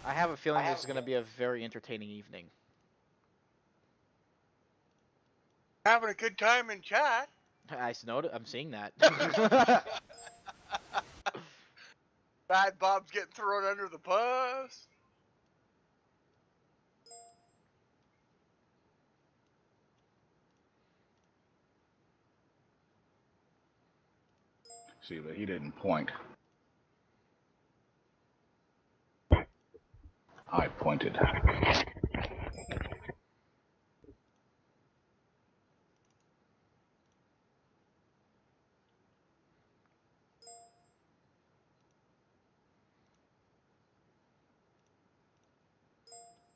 I have a feeling this is going to be a very entertaining evening. Having a good time in chat. I'm seeing that. Bad Bob's getting thrown under the bus. See, but he didn't point. I pointed.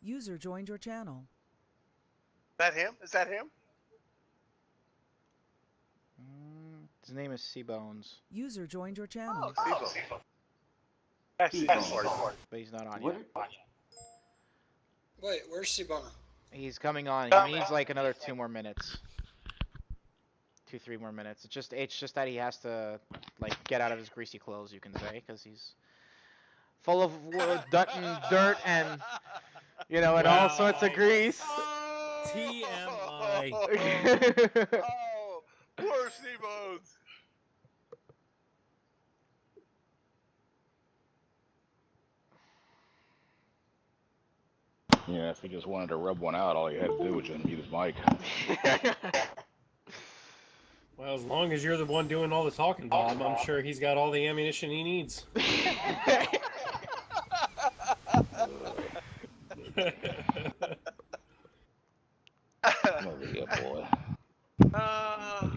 User joined your channel. Is that him? Is that him? His name is Seabones, User joined your channel. Oh, That's but he's not on What? yet. Wait, where's Sibona? He's coming on. He needs like another 2 more minutes. 2-3 more minutes. It's just that he has to like get out of his greasy clothes, you can say, because he's full of dirt and and all sorts of grease. TMI. Oh, poor Seabones. Yeah, if he just wanted to rub one out, all he had to do was just mute his mic. Well, as long as you're the one doing all the talking, Bob, I'm sure he's got all the ammunition he needs. Oh, yeah, boy.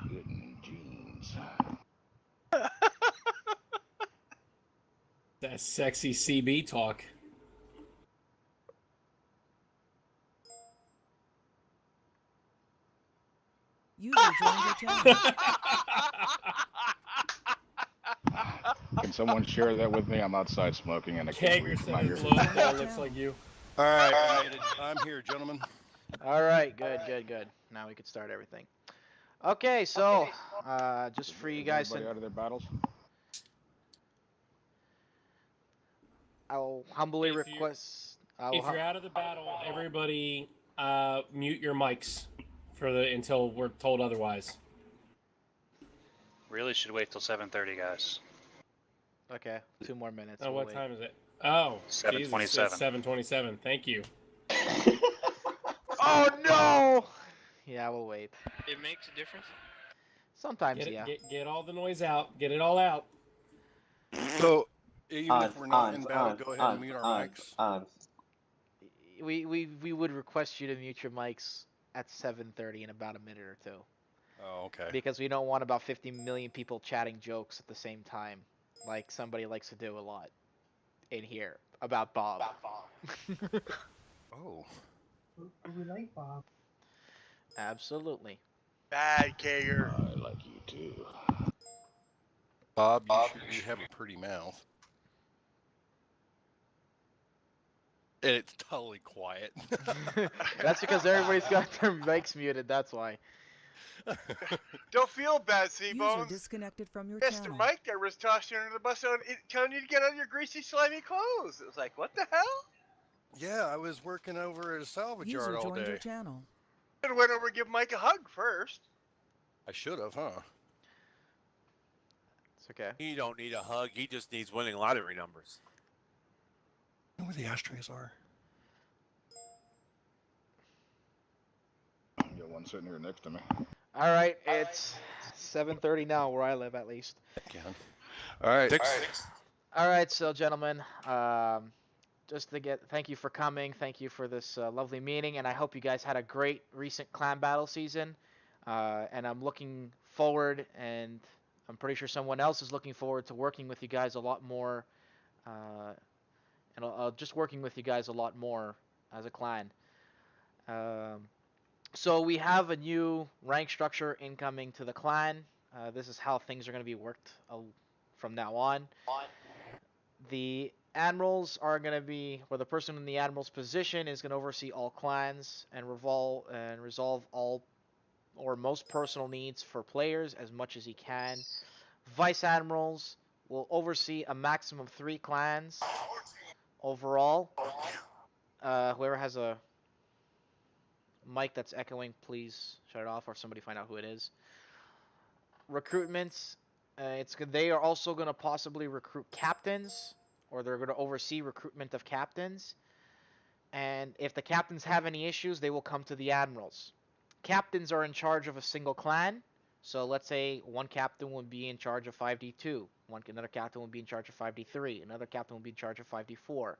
Getting jeans. That sexy CB talk. User joined your channel. Can someone share that with me? I'm outside smoking and I can't read from my ears. That looks like you. All right, I'm here, gentlemen. All right, good. Now we can start everything. Okay, so just for you guys Everybody to, out of their battles? I'll humbly If you- request. If you're out of the battle, everybody mute your mics until we're told otherwise. Really should wait till 7:30, guys. Okay, 2 more minutes. Oh, we'll what wait. time is it? Oh, 7:27. 7:27. Thank you. Oh no! Yeah, we'll wait. It makes a difference. Sometimes, yeah. Get all the noise out. Get it all out. So, even if we're not in battle, go ahead and mute our mics. We would request you to mute your mics at 7:30 in about a minute or two. Oh, okay. Because we don't want about 50 million people chatting jokes at the same time, like somebody likes to do a lot in here about Bob. Oh. We like Bob. Absolutely. Bad Kager. I like you too. Bob, you have a pretty mouth. And it's totally quiet. That's because everybody's got their mics muted, that's why. Don't feel bad, User Seabones. disconnected from your Mr. channel. Mike there was tossing you under the bus telling you to get out of your greasy, slimy clothes. It was like, what the hell? Yeah, I was working over at a salvage User yard all joined day. your channel. Should have went over and give Mike a hug first. I should have, huh? It's okay. He don't need a hug. He just needs winning lottery numbers. You know where the ashtrays are? Got one sitting here next to me. All right, it's 7:30 now, where I live at least. Again. All right. All right, so gentlemen, just to thank you for coming. Thank you for this lovely meeting, and I hope you guys had a great recent clan battle season. And I'm looking forward, and I'm pretty sure someone else is looking forward to working with you guys a lot more, and just working with you guys a lot more as a clan. So we have a new rank structure incoming to the clan. This is how things are going to be worked from now on. The admirals are going to be, or the person in the admiral's position is going to oversee all clans and resolve all or most personal needs for players as much as he can. Vice admirals will oversee a maximum of 3 clans, overall. Whoever has a mic that's echoing, please shut it off, or somebody find out who it is. Recruitments. They are also going to possibly recruit captains, or they're going to oversee recruitment of captains. And if the captains have any issues, they will come to the admirals. Captains are in charge of a single clan. So let's say one captain will be in charge of 5D2. Another captain will be in charge of 5D3. Another captain will be in charge of 5D4.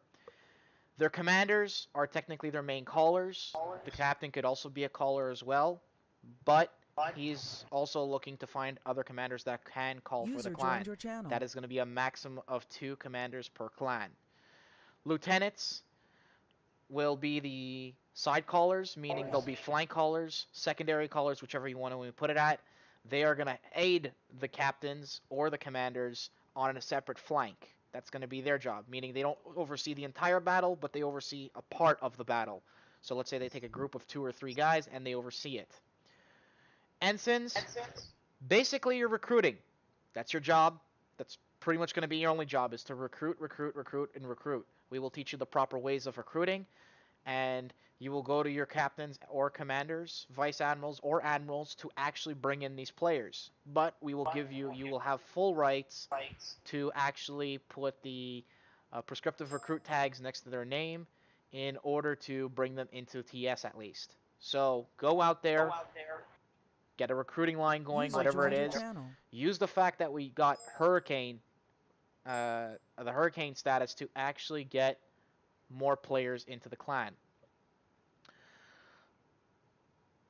Their commanders are technically their main callers. The captain could also be a caller as well, but he's also looking to find other commanders that can call for the User clan. joined your channel. That is going to be a maximum of 2 commanders per clan. Lieutenants will be the side callers, meaning they'll be flank callers, secondary callers, whichever you want to put it at. They are going to aid the captains or the commanders on a separate flank. That's going to be their job, meaning they don't oversee the entire battle, but they oversee a part of the battle. So let's say they take a group of 2 or 3 guys and they oversee it. Ensigns, basically you're recruiting. That's your job. That's pretty much going to be your only job, is to recruit, and recruit. We will teach you the proper ways of recruiting, and you will go to your captains or commanders, vice admirals or admirals to actually bring in these players. But you will have full rights to actually put the prescriptive recruit tags next to their name in order to bring them into TS at least. So go out there, get a recruiting line going, User whatever it joined your is. channel. Use the fact that we got the hurricane status to actually get more players into the clan.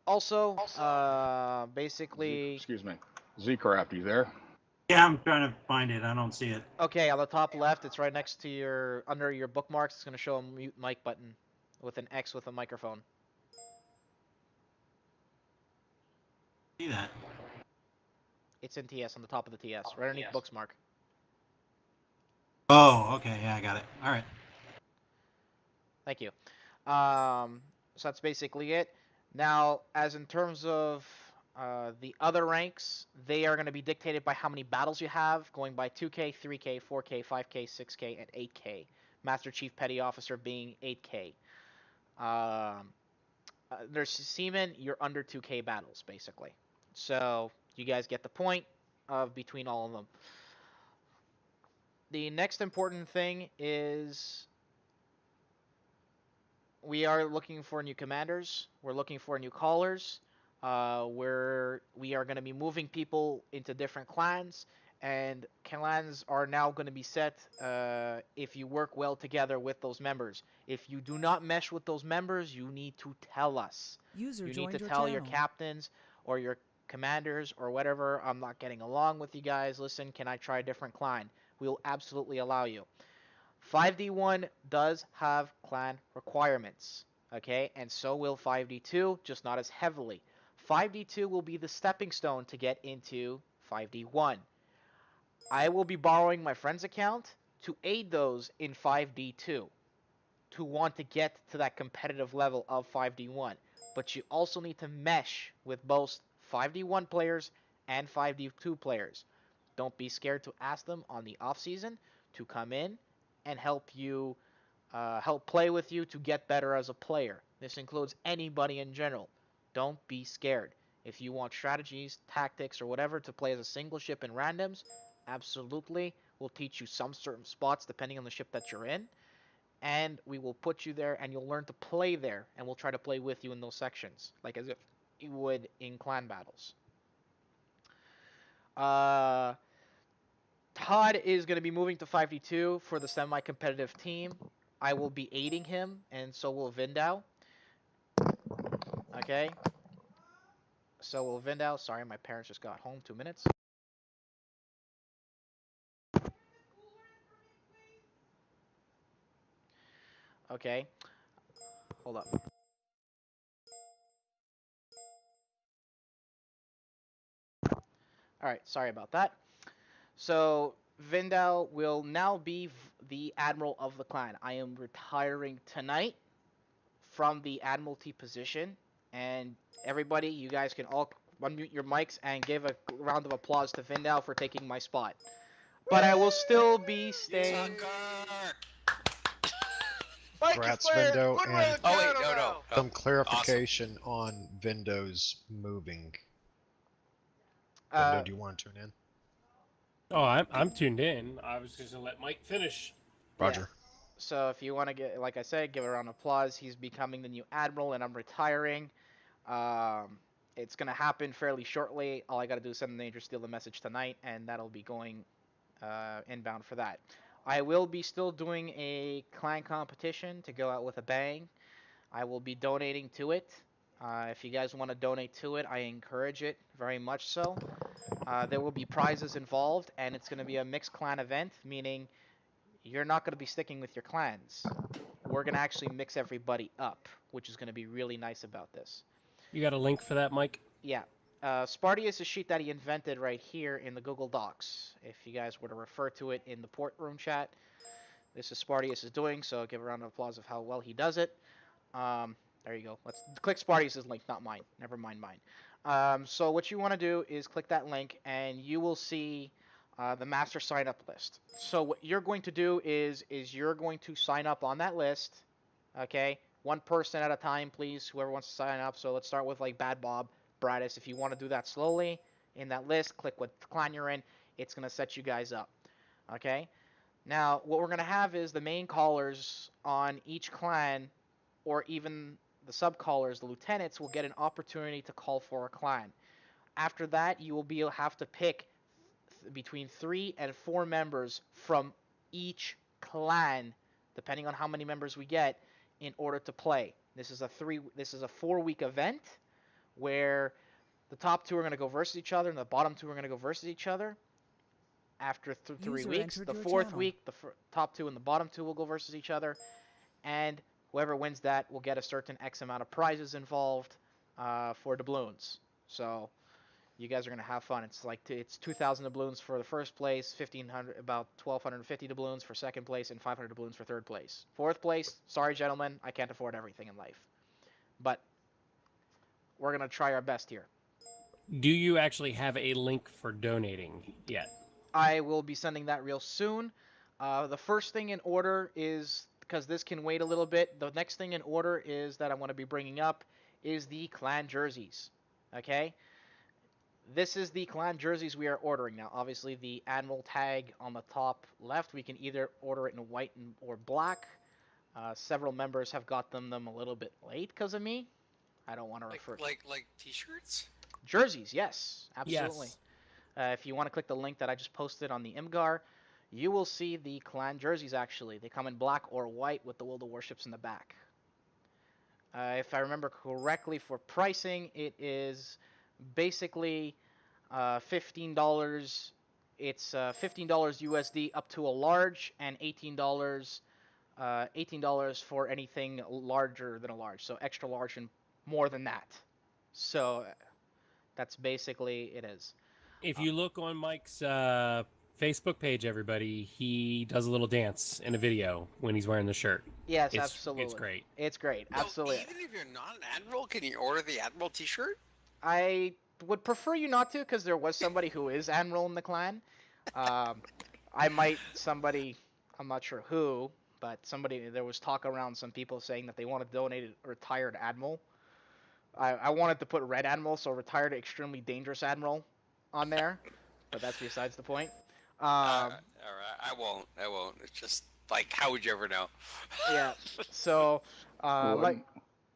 Also, basically... Excuse me. Z-Craft, you there? Yeah, I'm trying to find it. I don't see it. Okay, on the top left, it's right next to under your bookmarks. It's going to show a mute mic button with an X with a microphone. See that? It's in TS, on the top of the TS, right underneath Booksmark. Oh, okay. Yeah, I got it. All right. Thank you. So that's basically it. Now, as in terms of the other ranks, they are going to be dictated by how many battles you have, going by 2K, 3K, 4K, 5K, 6K, and 8K. Master Chief Petty Officer being 8K. There's Seamen, you're under 2K battles, basically. So you guys get the point of between all of them. The next important thing is we are looking for new commanders. We're looking for new callers. We are going to be moving people into different clans, and clans are now going to be set if you work well together with those members. If you do not mesh with those members, you need to tell us. User You need joined to your tell your channel. captains or your commanders or whatever, I'm not getting along with you guys. Listen, can I try a different clan? We will absolutely allow you. 5D1 does have clan requirements, okay? And so will 5D2, just not as heavily. 5D2 will be the stepping stone to get into 5D1. I will be borrowing my friend's account to aid those in 5D2 to want to get to that competitive level of 5D1. But you also need to mesh with both 5D1 players and 5D2 players. Don't be scared to ask them on the off season to come in and help play with you to get better as a player. This includes anybody in general. Don't be scared. If you want strategies, tactics, or whatever to play as a single ship in randoms, absolutely. We'll teach you some certain spots depending on the ship that you're in. And we will put you there and you'll learn to play there. And we'll try to play with you in those sections, like as if you would in clan battles. Todd is going to be moving to 5D2 for the semi-competitive team. I will be aiding him, and so will Vendow. Okay. So will Vendow. Sorry, my parents just got home. 2 minutes. Okay. Hold up. Alright, sorry about that. So, Vendow will now be the Admiral of the clan. I am retiring tonight from the Admiralty position. And everybody, you guys can all unmute your mics and give a round of applause to Vendow for taking my spot. But I will still be staying... Mike Congrats, is playing Vendow, One and Round Oh wait, Channel no, no. now. no. some clarification on Vindow's moving. Vendow, do you want to tune in? Oh, I'm tuned in. I was just gonna let Mike finish. Roger. Yeah. So if you want to get, like I said, give a round of applause. He's becoming the new admiral, and I'm retiring. It's gonna happen fairly shortly. All I gotta do is send the Danger Steal the message tonight, and that'll be going inbound for that. I will be still doing a clan competition to go out with a bang. I will be donating to it. If you guys want to donate to it, I encourage it very much so. There will be prizes involved, and it's going to be a mixed clan event, meaning you're not going to be sticking with your clans. We're going to actually mix everybody up, which is going to be really nice about this. You got a link for that, Mike? Yeah. Sparty is a sheet that he invented right here in the Google Docs. If you guys were to refer to it in the port room chat, this is Spartius is doing, so give a round of applause of how well he does it. There you go. Let's click Spartius' link, not mine. Never mind mine. So what you want to do is click that link, and you will see the master sign up list. So what you're going to do is you're going to sign up on that list, okay? One person at a time, please. Whoever wants to sign up. So let's start with like Bad Bob, Bradis. If you want to do that slowly in that list, click what clan you're in. It's gonna set you guys up, okay? Now what we're gonna have is the main callers on each clan, or even the sub-callers, the lieutenants, will get an opportunity to call for a clan. After that, you will have to pick between 3 and 4 members from each clan, depending on how many members we get, in order to play. This is a 4-week event where the top 2 are going to go versus each other, and the bottom 2 are going to go versus each other. After 3 weeks, the 4th week, the top 2 and the bottom 2 will go versus each other, and whoever wins that will get a certain X amount of prizes involved for doubloons. So you guys are gonna have fun. It's 2,000 doubloons for the first place, 1,500, about 1,250 doubloons for second place, and 500 doubloons for third place. Fourth place, sorry gentlemen, I can't afford everything in life, but we're gonna try our best here. Do you actually have a link for donating yet? I will be sending that real soon. The first thing in order is, because this can wait a little bit, the next thing in order is that I'm going to be bringing up is the clan jerseys. Okay? This is the clan jerseys we are ordering now. Obviously, the Admiral tag on the top left, we can either order it in white or black. Several members have got them a little bit late because of me. I don't want to refer to like t-shirts? jerseys, yes, absolutely. Yes. If you want to click the link that I just posted on the Imgar, you will see the clan jerseys actually. They come in black or white with the World of Warships in the back. If I remember correctly for pricing, it is basically $15. It's $15 USD up to a large, and $18 for anything larger than a large. So extra large and more than that. So that's basically it is. If you look on Mike's Facebook page, everybody, he does a little dance in a video when he's wearing the shirt. Yes, absolutely. It's great. It's great, absolutely. Even if you're not an admiral, can you order the admiral t-shirt? I would prefer you not to, because there was somebody who is admiral in the clan. I might I'm not sure who, but there was talk around some people saying that they want to donate a retired admiral. I wanted to put red admiral, so retired extremely dangerous admiral on there, but that's besides the point. All right, I won't. It's just like, how would you ever know? Yeah. So,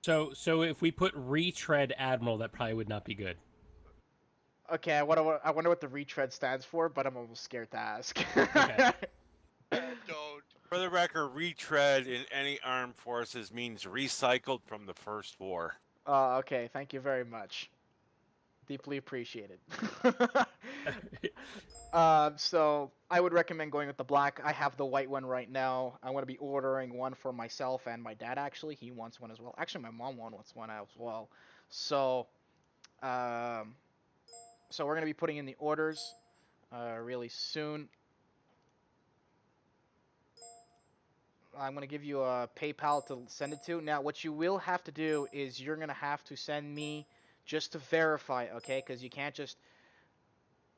So if we put retread admiral, that probably would not be good. Okay, I wonder what the retread stands for, but I'm almost scared to ask. Okay. Don't. For the record, retread in any armed forces means recycled from the first war. Okay, thank you very much. Deeply appreciated. So I would recommend going with the black. I have the white one right now. I'm going to be ordering one for myself and my dad, actually. He wants one as well. Actually, my mom wants one as well. So, we're going to be putting in the orders really soon. I'm going to give you a PayPal to send it to. Now, what you will have to do is you're going to have to send me just to verify, okay? Because you can't just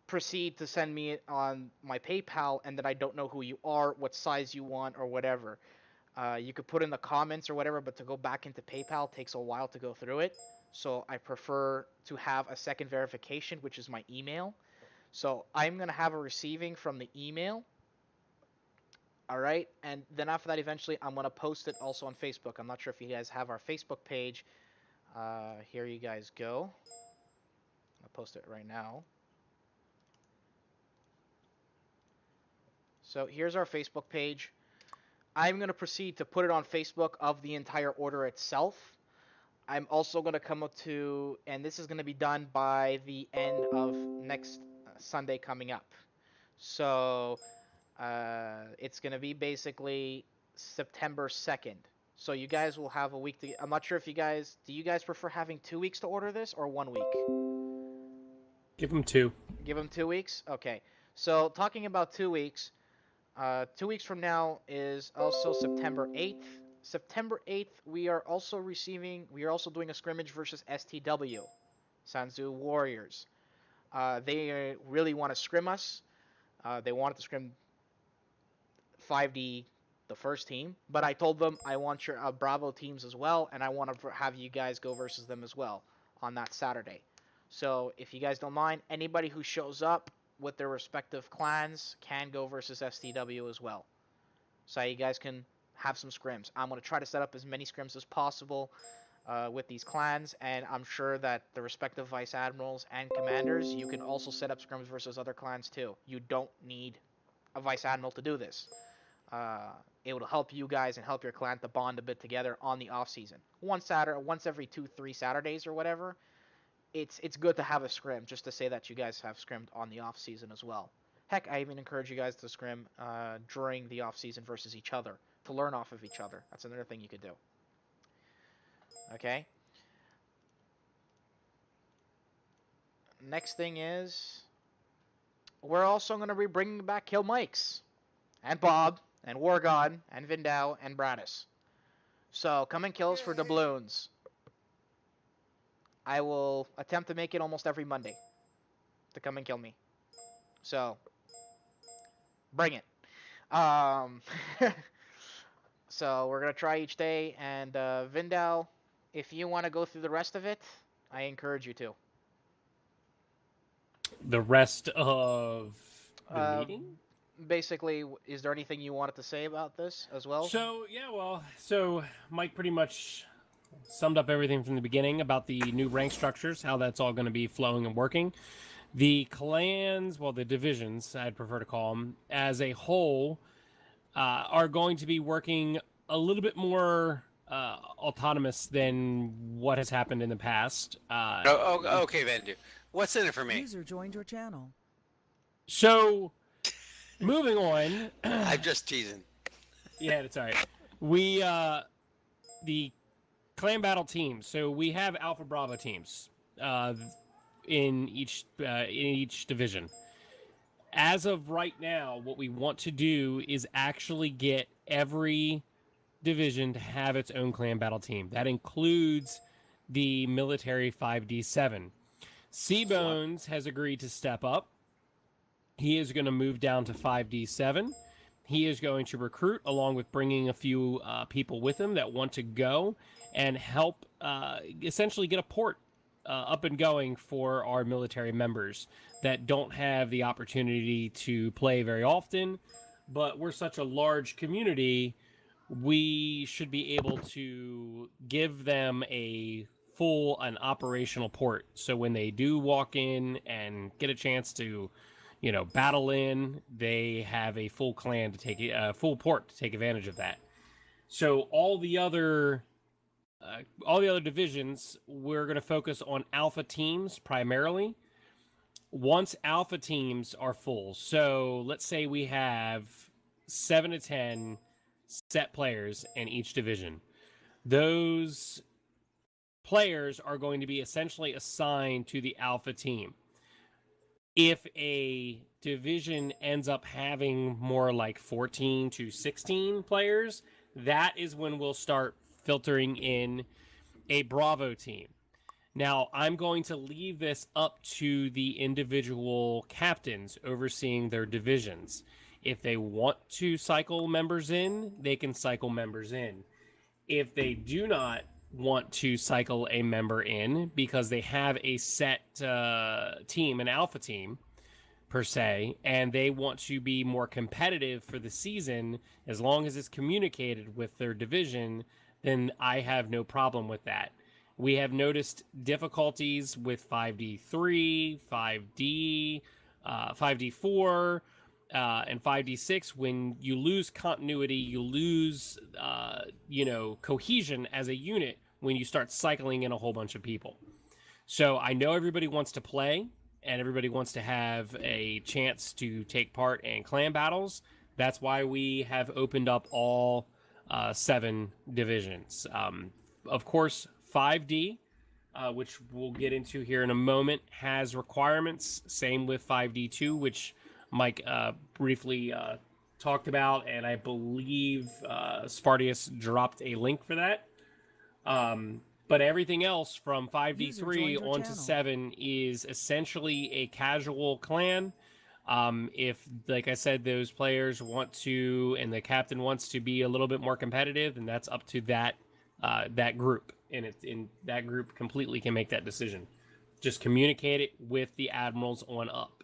proceed to send me it on my PayPal and then I don't know who you are, what size you want, or whatever. You could put in the comments or whatever, but to go back into PayPal takes a while to go through it. So I prefer to have a second verification, which is my email. So I'm going to have a receiving from the email. All right. And then after that, eventually, I'm going to post it also on Facebook. I'm not sure if you guys have our Facebook page. Here you guys go. I'll post it right now. So here's our Facebook page. I'm going to proceed to put it on Facebook of the entire order itself. I'm also going to come up to, and this is going to be done by the end of next Sunday coming up. So it's going to be basically September 2nd. So you guys will have a week to, I'm not sure if you guys, do you guys prefer having 2 weeks to order this or 1 week? Give them 2. Give them 2 weeks? Okay. So talking about 2 weeks, 2 weeks from now is also September 8th. September 8th, we are also doing a scrimmage versus STW, Sanzu Warriors. They really want to scrim us. They wanted to scrim 5D, the first team, but I told them I want your Bravo teams as well, and I want to have you guys go versus them as well on that Saturday. So if you guys don't mind, anybody who shows up with their respective clans can go versus STW as well. So you guys can have some scrims. I'm going to try to set up as many scrims as possible with these clans, and I'm sure that the respective vice admirals and commanders, you can also set up scrims versus other clans too. You don't need a vice admiral to do this. It will help you guys and help your clan to bond a bit together on the off season. Once every 2-3 Saturdays or whatever, it's good to have a scrim just to say that you guys have scrimmed on the off season as well. Heck, I even encourage you guys to scrim during the off season versus each other to learn off of each other. That's another thing you could do. Okay. Next thing is, we're also going to be bringing back Kill Mikes and Bob and War God and Vendow and Bradis. So come and kills for doubloons. I will attempt to make it almost every Monday to come and kill me. So bring it. So we're gonna try each day, and Vendow, if you want to go through the rest of it, I encourage you to. The rest of the meeting? Basically, is there anything you wanted to say about this as well? So Mike pretty much summed up everything from the beginning about the new rank structures, how that's all going to be flowing and working. The clans, well, the divisions, I'd prefer to call them, as a whole, are going to be working a little bit more autonomous than what has happened in the past. Okay, Vendow. What's in it for me? User joined your channel. So, moving on. I'm just teasing. Yeah, it's all right. We, the clan battle teams. So we have Alpha Bravo teams in each division. As of right now, what we want to do is actually get every division to have its own clan battle team. That includes the military 5D7. Seabones has agreed to step up. He is going to move down to 5D7. He is going to recruit, along with bringing a few people with him that want to go and help essentially get a port up and going for our military members that don't have the opportunity to play very often. But we're such a large community, we should be able to give them a full and operational port. So when they do walk in and get a chance to, battle in, they have a full clan to take a full port to take advantage of that. So all the other divisions, we're going to focus on alpha teams primarily. Once alpha teams are full, so let's say we have 7 to 10 set players in each division. Those players are going to be essentially assigned to the alpha team. If a division ends up having more like 14 to 16 players, that is when we'll start filtering in a Bravo team. Now, I'm going to leave this up to the individual captains overseeing their divisions. If they want to cycle members in, they can cycle members in. If they do not want to cycle a member in because they have a set team, an alpha team, per se, and they want to be more competitive for the season, as long as it's communicated with their division, then I have no problem with that. We have noticed difficulties with 5D3, 5D, 5D4, and 5D6. When you lose continuity, you lose, cohesion as a unit when you start cycling in a whole bunch of people. So I know everybody wants to play, and everybody wants to have a chance to take part in clan battles. That's why we have opened up all 7 divisions. Of course, 5D, which we'll get into here in a moment, has requirements. Same with 5D2, which Mike briefly talked about, and I believe Spartius dropped a link for that. But everything else from 5D3 on to 7 is essentially a casual clan. If, like I said, those players want to, and the captain wants to be a little bit more competitive, then that's up to that group. And that group completely can make that decision. Just communicate it with the admirals on up.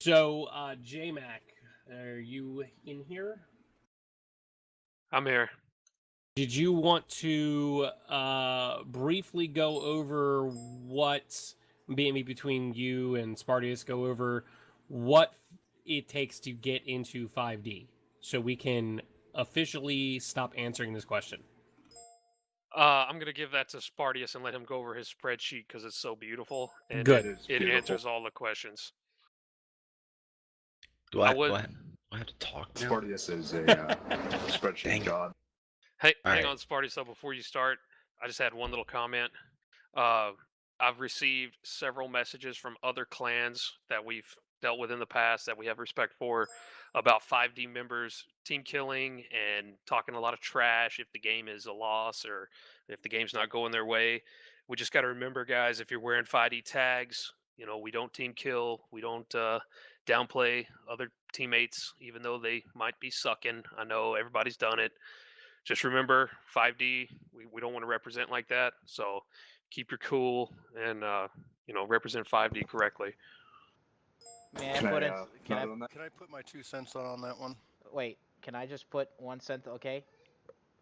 So, J-Mac, are you in here? I'm here. Did you want to briefly go over what, maybe between you and Spartius, go over what it takes to get into 5D, so we can officially stop answering this question? I'm going to give that to Spartius and let him go over his spreadsheet because it's so beautiful. And Good. It answers all the questions. Do I have to talk now? Spartius is a spreadsheet god. Hey, hang on, Spartius, though, before you start, I just had one little comment. I've received several messages from other clans that we've dealt with in the past that we have respect for about 5D members team killing and talking a lot of trash if the game is a loss or if the game's not going their way. We just got to remember, guys, if you're wearing 5D tags, we don't team kill. We don't downplay other teammates, even though they might be sucking. I know everybody's done it. Just remember, 5D, we don't want to represent like that. So keep your cool and, represent 5D correctly. Can I put my 2 cents on that one? Wait, can I just put 1 cent? Okay.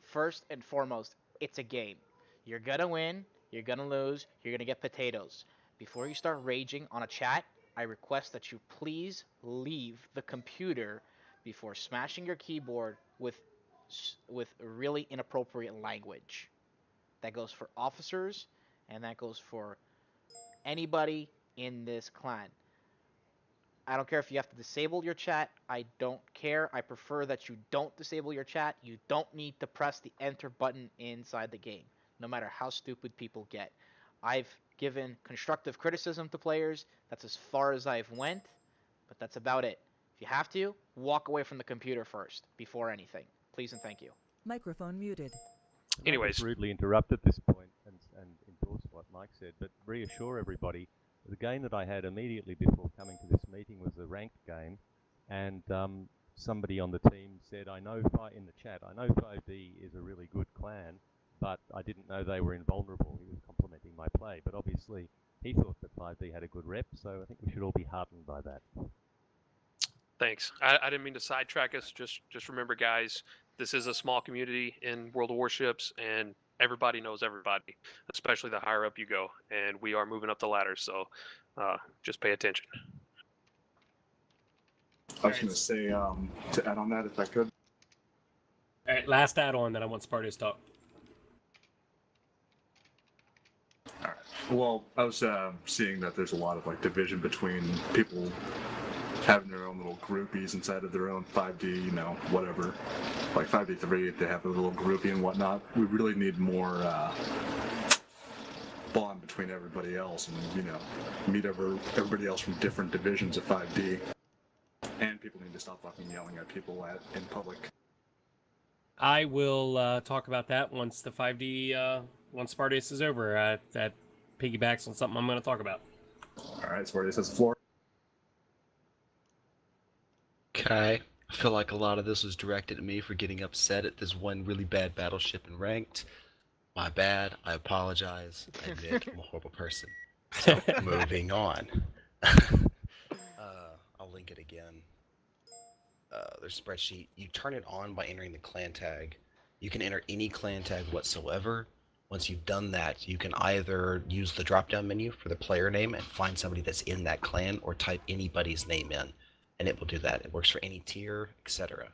First and foremost, it's a game. You're gonna win, you're gonna lose, you're gonna get potatoes. Before you start raging on a chat, I request that you please leave the computer before smashing your keyboard with really inappropriate language. That goes for officers, and that goes for anybody in this clan. I don't care if you have to disable your chat. I don't care. I prefer that you don't disable your chat. You don't need to press the enter button inside the game, no matter how stupid people get. I've given constructive criticism to players. That's as far as I've went, but that's about it. If you have to, walk away from the computer first, before anything. Please and thank you. Microphone muted. Anyways. Rudely interrupt at this point and endorse what Mike said, but reassure everybody, the game that I had immediately before coming to this meeting was a ranked game, and somebody on the team said, I know in the chat, I know 5D is a really good clan, but I didn't know they were invulnerable. He was complimenting my play, but obviously he thought that 5D had a good rep, so I think we should all be heartened by that. Thanks. I didn't mean to sidetrack us. Just remember, guys, this is a small community in World of Warships, and everybody knows everybody, especially the higher up you go. And we are moving up the ladder, so just pay attention. I was going to say, to add on that, if I could. All right, last add-on, then I want Spartius to talk. All right. Well, I was seeing that there's a lot of division between people having their own little groupies inside of their own 5D, whatever. Like 5D3, they have a little groupie and whatnot. We really need more bond between everybody else and, meet everybody else from different divisions of 5D. And people need to stop fucking yelling at people in public. I will talk about that once the 5D, once Spartius is over. That piggybacks on something I'm going to talk about. All right, Spartius has the floor. Okay. I feel like a lot of this was directed at me for getting upset at this one really bad battleship in ranked. My bad. I apologize. I admit I'm a horrible person. So, moving on. I'll link it again. There's a spreadsheet. You turn it on by entering the clan tag. You can enter any clan tag whatsoever. Once you've done that, you can either use the drop-down menu for the player name and find somebody that's in that clan, or type anybody's name in, and it will do that. It works for any tier, etc.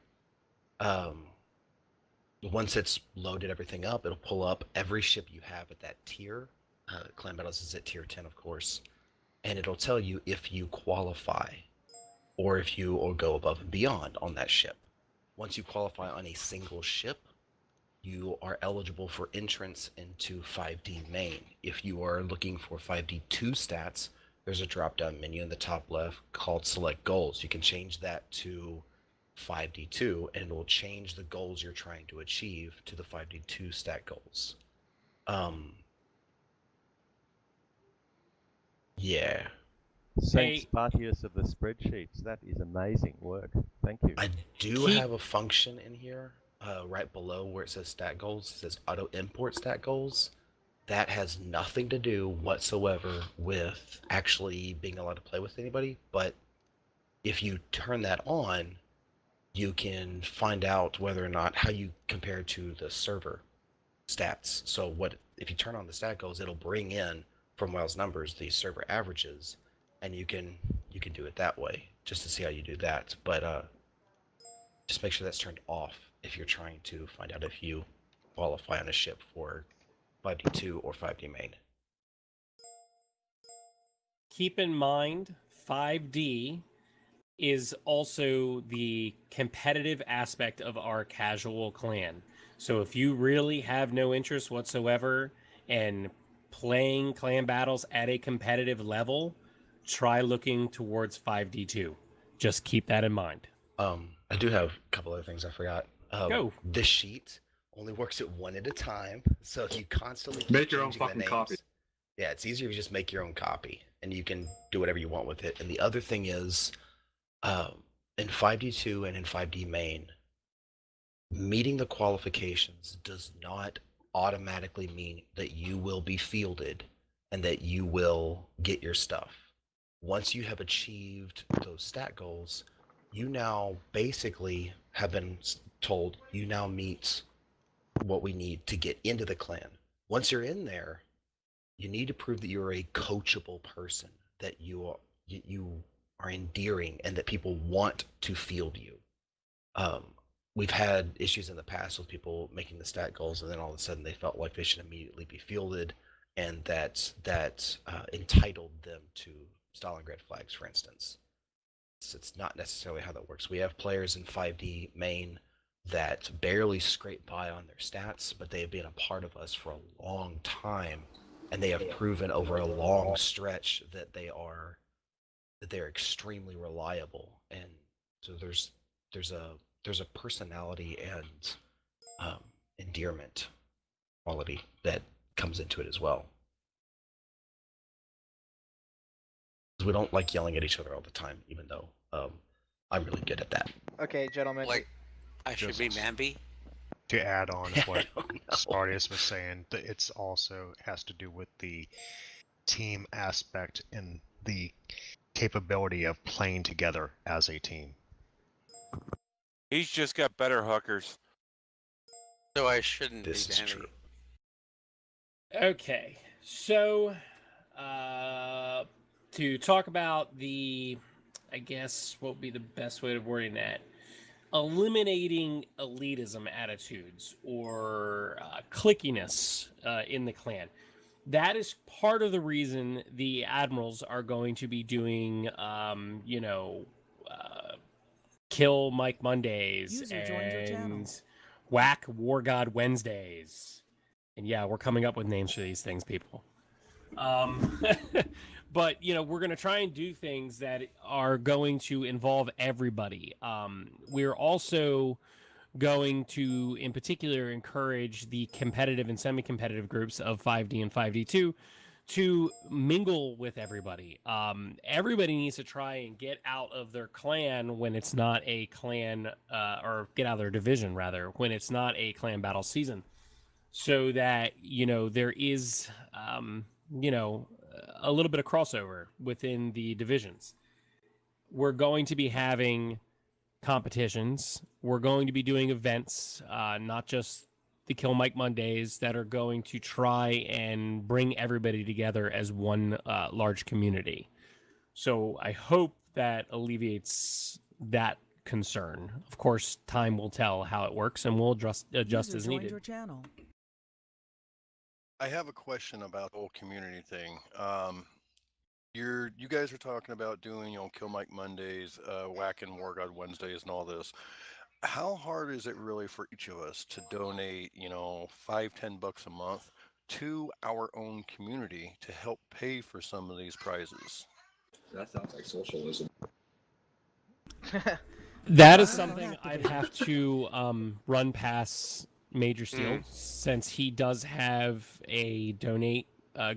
Once it's loaded everything up, it'll pull up every ship you have at that tier. Clan Battles is at tier 10, of course, and it'll tell you if you qualify, or if you or go above and beyond on that ship. Once you qualify on a single ship, you are eligible for entrance into 5D main. If you are looking for 5D2 stats, there's a drop-down menu in the top left called Select Goals. You can change that to 5D2, and it will change the goals you're trying to achieve to the 5D2 stat goals. Yeah. Thanks, Partius of the spreadsheets. That is amazing work. Thank you. I do have a function in here, right below where it says stat goals. It says auto import stat goals. That has nothing to do whatsoever with actually being allowed to play with anybody. But if you turn that on, you can find out whether or not how you compare to the server stats. So if you turn on the stat goals, it'll bring in from Wales numbers the server averages, and you can do it that way just to see how you do that. But just make sure that's turned off if you're trying to find out if you qualify on a ship for 5D2 or 5D main. Keep in mind, 5D is also the competitive aspect of our casual clan. So if you really have no interest whatsoever in playing clan battles at a competitive level, try looking towards 5D2. Just keep that in mind. I do have a couple other things I forgot. Go. This sheet only works at one at a time, so if you constantly Make your own changing the fucking names, copy. yeah, it's easier if you just make your own copy, and you can do whatever you want with it. And the other thing is, in 5D2 and in 5D main, meeting the qualifications does not automatically mean that you will be fielded and that you will get your stuff. Once you have achieved those stat goals, you now basically have been told you now meet what we need to get into the clan. Once you're in there, you need to prove that you're a coachable person, that you are endearing, and that people want to field you. We've had issues in the past with people making the stat goals, and then all of a sudden they felt like they should immediately be fielded, and that entitled them to Stalingrad flags, for instance. It's not necessarily how that works. We have players in 5D main that barely scrape by on their stats, but they have been a part of us for a long time, and they have proven over a long stretch that they're extremely reliable. And so there's a personality and endearment quality that comes into it as well. We don't like yelling at each other all the time, even though I'm really good at that. Okay, gentlemen. Like, I should be Manby. To add on what Spartius was saying, it's also has to do with the team aspect and the capability of playing together as a team. He's just got better hookers. So I shouldn't This be is Manby. true. Okay, so to talk about I guess what would be the best way of wording that? Eliminating elitism attitudes or clickiness in the clan. That is part of the reason the admirals are going to be doing, Kill Mike Mondays User joined your channel. and Whack War God Wednesdays. And yeah, we're coming up with names for these things, people. But, we're going to try and do things that are going to involve everybody. We're also going to, in particular, encourage the competitive and semi-competitive groups of 5D and 5D2 to mingle with everybody. Everybody needs to try and get out of their clan when it's not a clan, or get out of their division rather, when it's not a clan battle season, so that there is a little bit of crossover within the divisions. We're going to be having competitions. We're going to be doing events, not just the Kill Mike Mondays, that are going to try and bring everybody together as one large community. So I hope that alleviates that concern. Of course, time will tell how it works, and we'll adjust User as joined needed. your channel. I have a question about the whole community thing. You guys are talking about doing, Kill Mike Mondays, Whacking War God Wednesdays, and all this. How hard is it really for each of us to donate, $5-10 a month to our own community to help pay for some of these prizes? That sounds like socialism. That is something I'd have to run past Major Steel, since he does have a donate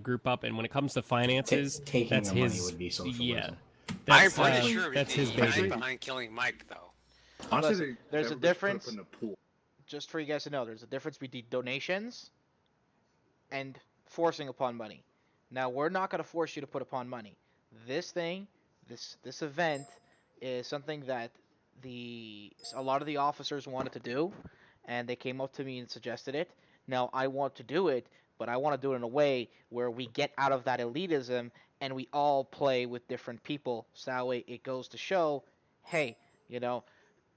group up, and when it comes to finances, taking that's the money his. would be socialism. Yeah, I'm that's, pretty sure that's his he's baby. behind killing Mike, though. Honestly, Listen, there's a everybody should put up difference. in the pool. Just for you guys to know, there's a difference between donations and forcing upon money. Now, we're not going to force you to put upon money. This thing, this event, is something that a lot of the officers wanted to do, and they came up to me and suggested it. Now, I want to do it, but I want to do it in a way where we get out of that elitism and we all play with different people. So that way it goes to show, hey,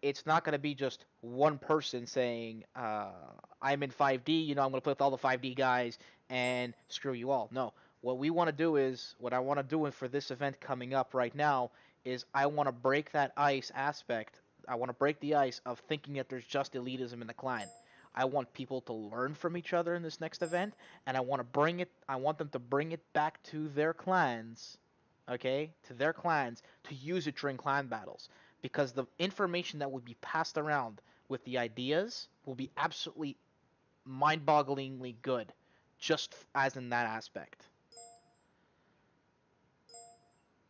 it's not going to be just one person saying, I'm in 5D, I'm going to play with all the 5D guys and screw you all. No. What I want to do for this event coming up right now is I want to break that ice aspect. I want to break the ice of thinking that there's just elitism in the clan. I want people to learn from each other in this next event, and I want them to bring it back to their clans, okay? To their clans, to use it during clan battles. Because the information that would be passed around with the ideas will be absolutely mind-bogglingly good, just as in that aspect.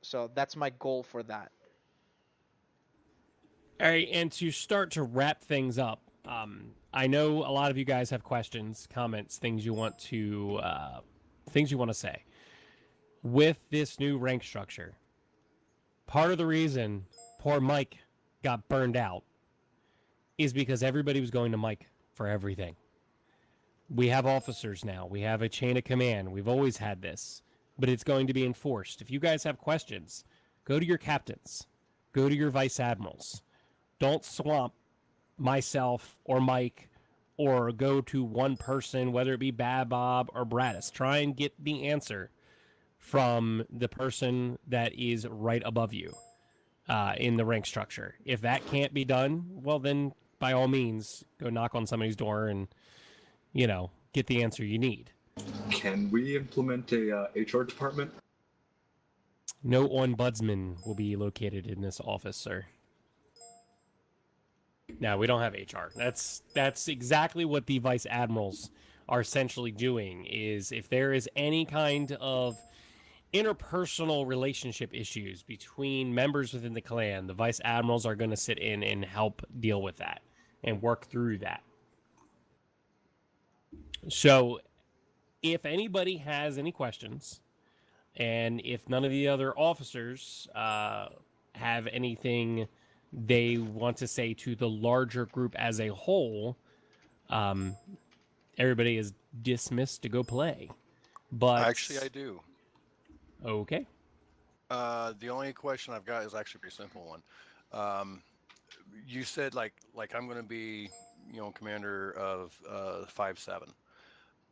So that's my goal for that. All right, and to start to wrap things up, I know a lot of you guys have questions, comments, things you want to say. With this new rank structure, part of the reason poor Mike got burned out is because everybody was going to Mike for everything. We have officers now. We have a chain of command. We've always had this, but it's going to be enforced. If you guys have questions, go to your captains. Go to your vice admirals. Don't swamp myself or Mike, or go to one person, whether it be Bob or Bradis. Try and get the answer from the person that is right above you in the rank structure. If that can't be done, well, then by all means, go knock on somebody's door and, get the answer you need. Can we implement a HR department? No ombudsman will be located in this office, sir. No, we don't have HR. That's exactly what the vice admirals are essentially doing, is if there is any kind of interpersonal relationship issues between members within the clan, the vice admirals are going to sit in and help deal with that and work through that. So if anybody has any questions, and if none of the other officers have anything they want to say to the larger group as a whole, everybody is dismissed to go play. But Actually, I do. Okay. The only question I've got is actually a pretty simple one. You said like I'm going to be, commander of 5-7.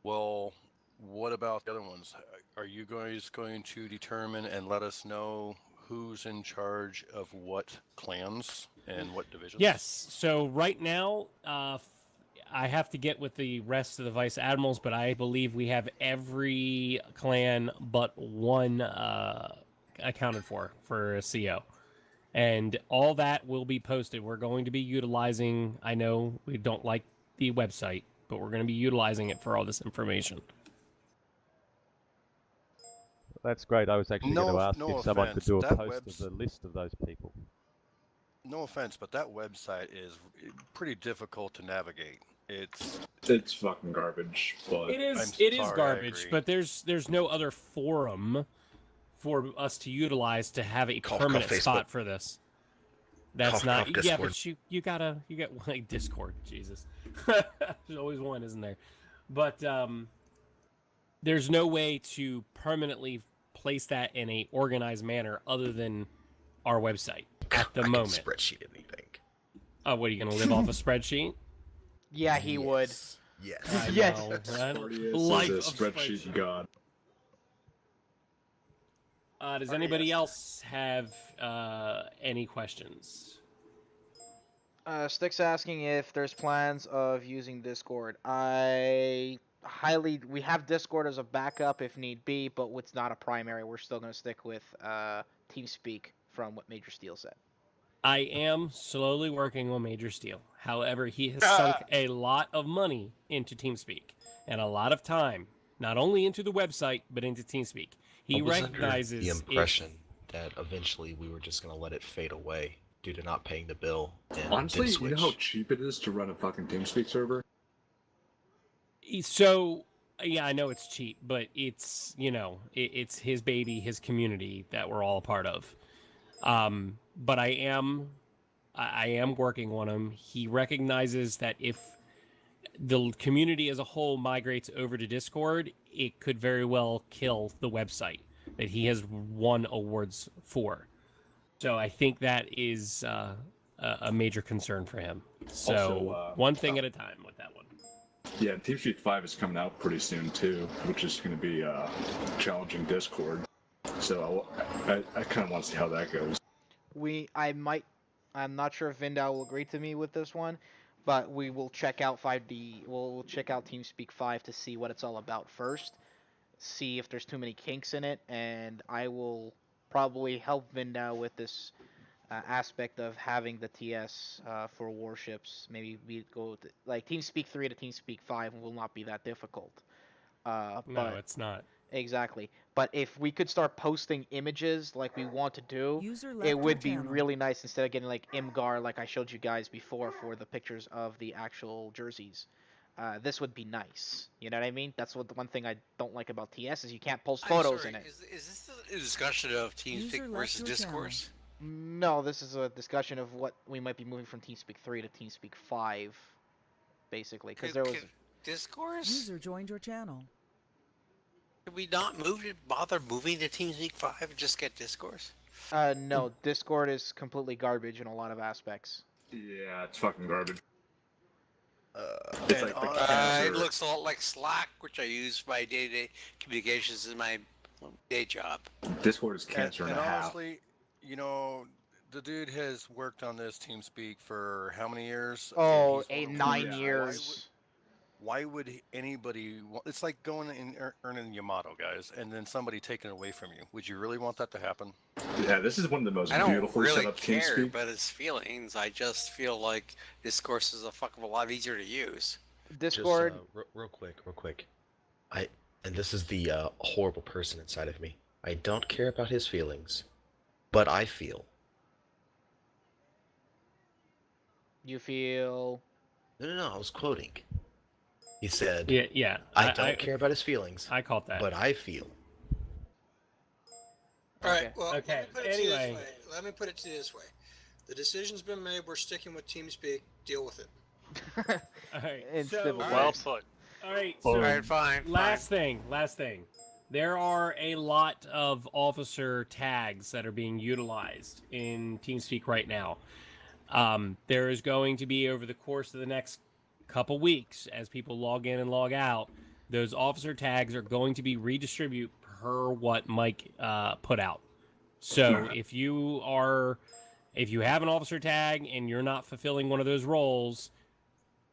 Well, what about the other ones? Are you guys going to determine and let us know who's in charge of what clans and what divisions? Yes. So right now, I have to get with the rest of the vice admirals, but I believe we have every clan but one accounted for a CO. And all that will be posted. We're going to be utilizing, I know we don't like the website, but we're going to be utilizing it for all this information. That's great. I was actually going to ask no if someone could offense, do a that post of the list of those people. No offense, but that website is pretty difficult to navigate. It's fucking garbage. But It is. I'm It is sorry, I garbage, agree. but there's no other forum for us to utilize to have a Call permanent Facebook. spot for this. That's Call not. Yeah, Discord. but you get like Discord. Jesus, there's always one, isn't there? But there's no way to permanently place that in a organized manner other than our website at the I moment. can spreadsheet anything. Oh, what are you going to live off a spreadsheet? Yeah, he would. Yes. I Yes. know. Spartius Life is a of spreadsheet god. Does anybody else have any questions? Stick's asking if there's plans of using Discord. We have Discord as a backup if need be, but it's not a primary. We're still going to stick with TeamSpeak from what Major Steel said. I am slowly working on Major Steel. However, he has sunk a lot of money into TeamSpeak and a lot of time, not only into the website, but into TeamSpeak. He I was recognizes under the impression that eventually we were just going to let it fade away due to not paying the bill. And Honestly, then you know switch. how cheap it is to run a fucking TeamSpeak server? So, yeah, I know it's cheap, but it's, it's his baby, his community that we're all a part of. But I am working on him. He recognizes that if the community as a whole migrates over to Discord, it could very well kill the website that he has won awards for. So I think that is a major concern for him. So Also, one thing at a time with that one. Yeah, TeamSpeak 5 is coming out pretty soon too, which is going to be challenging Discord. So I kind of want to see how that goes. I'm not sure if Vendow will agree to me with this one, but we will check out 5D. We'll check out TeamSpeak 5 to see what it's all about first. See if there's too many kinks in it, and I will probably help Vendow with this aspect of having the TS for warships. Maybe we go like TeamSpeak 3 to TeamSpeak 5 will not be that difficult. No, But it's not. exactly. But if we could start posting images like we want to do, User left it your would be channel. really nice instead of getting like Imgar like I showed you guys before for the pictures of the actual jerseys. This would be nice. You know what I mean? That's what the one thing I don't like about TS is you can't post photos in it. Is this a discussion of User TeamSpeak left versus your Discourse? No, this is a discussion of what we might be moving from TeamSpeak 3 to TeamSpeak 5, basically. Because there was... Discourse? User joined your channel. Could we not bother moving to TeamSpeak 5 and just get Discourse? No, Discord is completely garbage in a lot of aspects. Yeah, it's fucking garbage. It's like it looks a lot like Slack, which I use for my day-to-day communications in my day job. Discord is cancer and and a half. honestly, the dude has worked on this TeamSpeak for how many years? Oh, And he's 9 years. Why would anybody? It's like going and earning Yamato, guys, and then somebody taking it away from you. Would you really want that to happen? Yeah, this is one of the most I don't beautifully really set up care TeamSpeak. about his feelings. I just feel like Discourse is a fuck of a lot easier to use. Discord. Just, real quick. And this is the horrible person inside of me. I don't care about his feelings, but I feel. You feel... No, I was quoting. He said, Yeah. I don't care about his feelings. I caught that. But I feel. All right. Well, Okay, let me put it to you anyway. this way. Let me put it to you this way. The decision's been made. We're sticking with TeamSpeak. Deal with it. All right. Instead So, of Well put. all right. Oh. So, Alright, fine. last thing. There are a lot of officer tags that are being utilized in TeamSpeak right now. There is going to be, over the course of the next couple weeks, as people log in and log out, those officer tags are going to be redistributed per what Mike put out. So if you have an officer tag and you're not fulfilling one of those roles,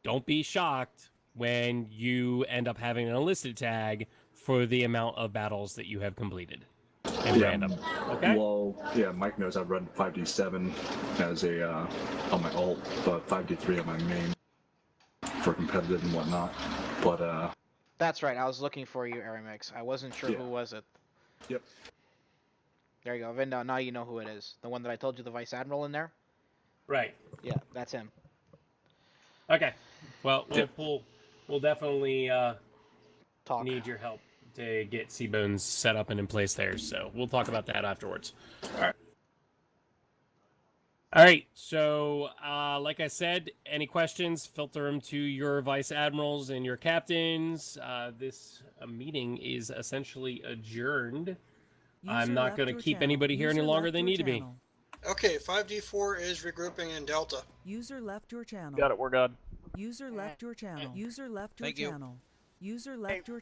don't be shocked when you end up having an enlisted tag for the amount of battles that you have completed. And random. Okay? Well, yeah, Mike knows I've run 5D7 as a on my alt, but 5D3 on my main for competitive and whatnot. But That's right, I was looking for you, Aramix. I wasn't sure Yeah. who was it. Yep. There you go, Vendow. Now you know who it is. The one that I told you, the vice admiral in there. Right. Yeah, that's him. Okay. Well, we'll definitely Talk. need your help to get Seabones set up and in place there. So we'll talk about that afterwards. All right. All right. So, like I said, any questions? Filter them to your vice admirals and your captains. This meeting is essentially adjourned. I'm not going to keep anybody here any longer than they need to be. Okay, 5D4 is regrouping in Delta. User left your channel. Got it. We're good. User left your channel. User left your Thank you. channel. User left your